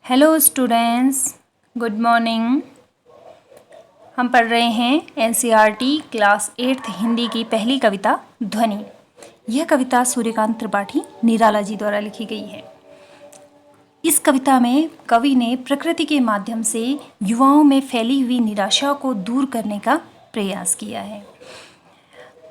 Hello students, good morning. हम पढ़ रहे हैं एनसीईआरटी क्लास 8th हिंदी की पहली कविता ध्वनि। यह कविता सूर्यकांत त्रिपाठी निराला जी द्वारा लिखी गई है। इस कविता में कवि ने प्रकृति के माध्यम से युवाओं में फैली हुई निराशा को दूर करने का प्रयास किया है।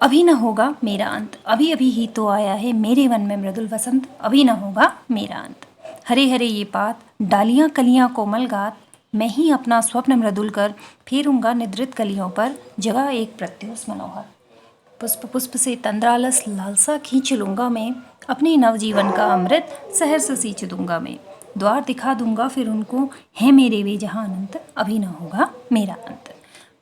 अभी न होगा मेरा अंत, अभी अभी ही तो आया है मेरे वन में मृदुल वसंत, अभी न होगा मेरा अंत। हरे हरे ये पात, डालियां कलियां कोमल गात, मैं ही अपना स्वप्न मृदुल कर फेरूंगा निद्रित कलियों पर जगह एक प्रत्युष मनोहर। पुष्प पुष्प से तंद्रालस लालसा खींच लूंगा मैं, अपने नवजीवन का अमृत सहर्ष सींच दूंगा मैं। द्वार दिखा दूंगा फिर उनको, है मेरे वे जहां अनंत, अभी न होगा मेरा अंत।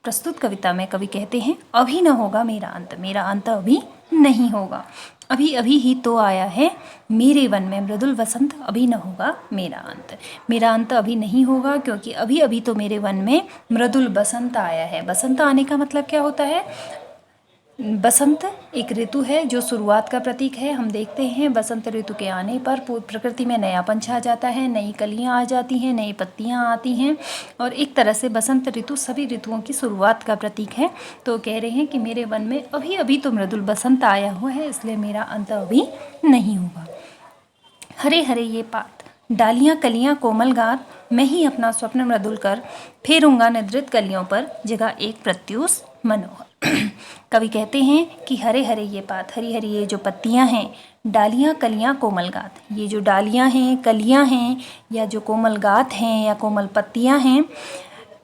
प्रस्तुत कविता में कवि कहते हैं अभी न होगा मेरा अंत अभी नहीं होगा। अभी अभी ही तो आया है मेरे वन में मृदुल वसंत, अभी न होगा मेरा अंत। मेरा अंत अभी नहीं होगा क्योंकि अभी अभी तो मेरे वन में मृदुल बसंत आया है। बसंत आने का मतलब क्या होता है? बसंत एक ऋतु है जो शुरुआत का प्रतीक है। हम देखते हैं बसंत ऋतु के आने पर प्रकृति में नयापन छा जाता है, नई कलियां आ जाती हैं, नई पत्तियां आती हैं और एक तरह से बसंत ऋतु सभी ऋतुओं की शुरुआत का प्रतीक है। तो कह रहे हैं कि मेरे वन में अभी अभी तो मृदुल बसंत आया हुआ है, इसलिए मेरा अंत अभी नहीं होगा। हरे हरे ये पात, डालियां कलियां कोमल गात, मैं ही अपना स्वप्न मृदुल कर फेरूंगा निद्रित कलियों पर जगह एक प्रत्युष मनोहर। कवि कहते हैं कि हरे हरे ये पात, हरी हरी ये जो पत्तियां हैं, डालियां कलियां कोमल गात, ये जो डालियां हैं, कलियां हैं या जो कोमल गात हैं या कोमल पत्तियां हैं,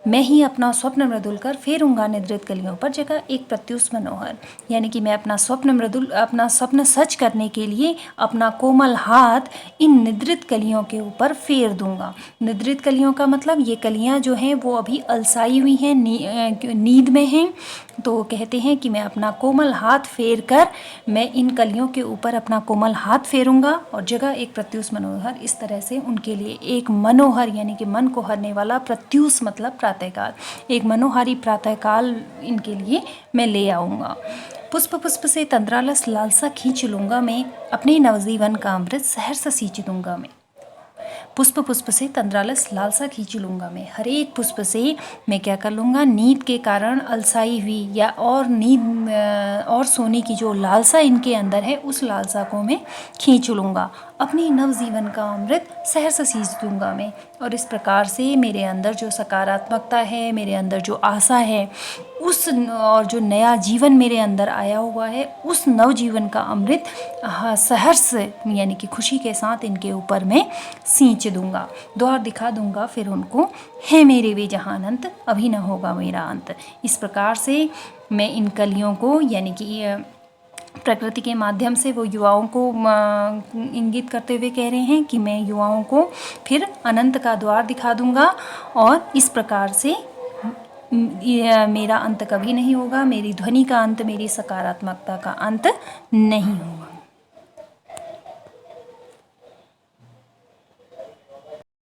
मैं ही अपना स्वप्न मृदुल कर फेरूंगा निद्रित कलियों पर जगह एक प्रत्युष मनोहर। यानी कि मैं अपना स्वप्न सच करने के लिए अपना कोमल हाथ इन निद्रित कलियों के ऊपर फेर दूंगा। निद्रित कलियों का मतलब ये कलियां जो हैं वो अभी अलसाई हुई हैं, नींद में हैं। तो कहते हैं कि मैं अपना कोमल हाथ फेर कर मैं इन कलियों के ऊपर अपना कोमल हाथ फेरूंगा और जगह एक प्रत्युष मनोहर। इस तरह से उनके लिए एक मनोहर यानी कि मन को हरने वाला, प्रत्युष मतलब प्रातःकाल, एक मनोहारी प्रातःकाल इनके लिए मैं ले आऊँगा। पुष्प पुष्प से तंद्रालस लालसा खींच लूँगा मैं, अपने नवजीवन का अमृत सहर्ष सींच दूंगा मैं। पुष्प पुष्प से तंद्रालस लालसा खींच लूँगा मैं, हर एक पुष्प से मैं क्या कर लूँगा, नींद के कारण अलसाई हुई या और नींद और सोने की जो लालसा इनके अंदर है उस लालसा को मैं खींच लूँगा। अपने नवजीवन का अमृत सहर्ष सींच दूंगा मैं। और इस प्रकार से मेरे अंदर जो सकारात्मकता है, मेरे अंदर जो आशा है, उस और जो नया जीवन मेरे अंदर आया हुआ है उस नवजीवन का अमृत सहर्ष यानी कि खुशी के साथ इनके ऊपर मैं सींच दूंगा। द्वार दिखा दूंगा फिर उनको, है मेरे वे जहां अनंत, अभी न होगा मेरा अंत। इस प्रकार से मैं इन कलियों को यानी कि प्रकृति के माध्यम से वो युवाओं को इंगित करते हुए कह रहे हैं कि मैं युवाओं को फिर अनंत का द्वार दिखा दूंगा और इस प्रकार से मेरा अंत कभी नहीं होगा, मेरी ध्वनि का अंत, मेरी सकारात्मकता का अंत नहीं होगा।